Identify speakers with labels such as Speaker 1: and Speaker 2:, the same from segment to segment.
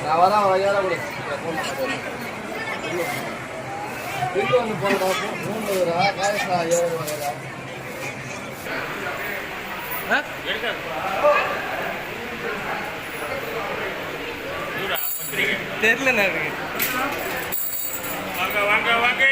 Speaker 1: ahora vaya a la bolsa. Bill on the board of the guys are here. தெரியல வாங்க வாங்க வாங்க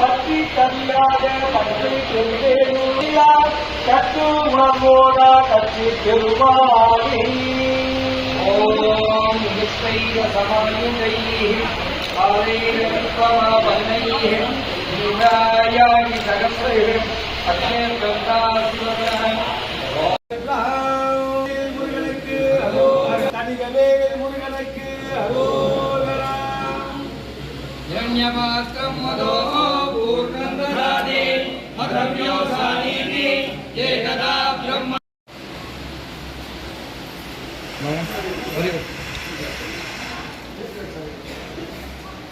Speaker 2: பற்றி தந்தாத பற்றி பெருவேலா கட்டு உணவோடா கட்சி பெருமானி ஓம் நிஸ்தைர சமாயுதை ஆலைரல்பவனைः நிதாயானி சகஸ்ரே அக்ஷய கந்தா சிவகண முருகனுக்கு அரோகரா தனிகவே முருகனுக்கு அரோகரா யஞ்ஞவாக்கம் மதோ பூர்ணந்ததாதே மதவ்யோ சானீதி ஏகதா பிரம்ம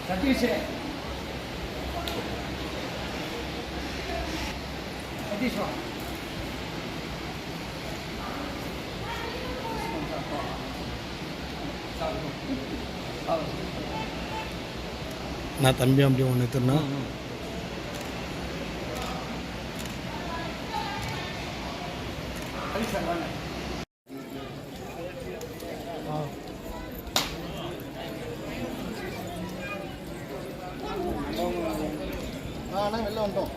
Speaker 2: சதீஷ் சதீஷ்
Speaker 3: நான் தம்பி அப்படி ஒன்று எடுத்துருந்தா
Speaker 1: வெளில வந்துட்டோம்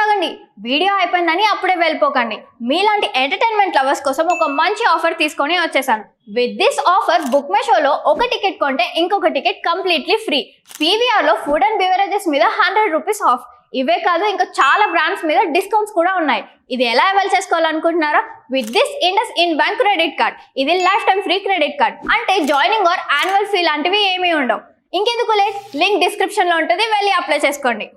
Speaker 4: ఆగండి వీడియో అయిపోయిందని అప్పుడే వెళ్ళిపోకండి. మీలాంటి ఎంటర్టైన్మెంట్ లవర్స్ కోసం ఒక మంచి ఆఫర్ తీసుకొని వచ్చేసాను. విత్ దిస్ ఆఫర్ బుక్ మై షోలో ఒక టికెట్ కొంటే ఇంకొక టికెట్ కంప్లీట్లీ ఫ్రీ. పీవీఆర్లో ఫుడ్ అండ్ బెవరేజెస్ మీద 100 రూపీస్ ఆఫ్. ఇవే కాదు ఇంకా చాలా బ్రాండ్స్ మీద డిస్కౌంట్స్ కూడా ఉన్నాయి. ఇది ఎలా అవైల్ చేసుకోవాలనుకుంటున్నారా? With this IndusInd bank credit card. ఇది life time free credit card. అంటే జాయినింగ్ ఆర్ యాన్యువల్ ఫీ లాంటివి ఏమీ ఉండవు. ఇంకెందుకు లేట్, లింక్ డిస్క్రిప్షన్లో ఉంటుంది, వెళ్ళి అప్లై చేసుకోండి.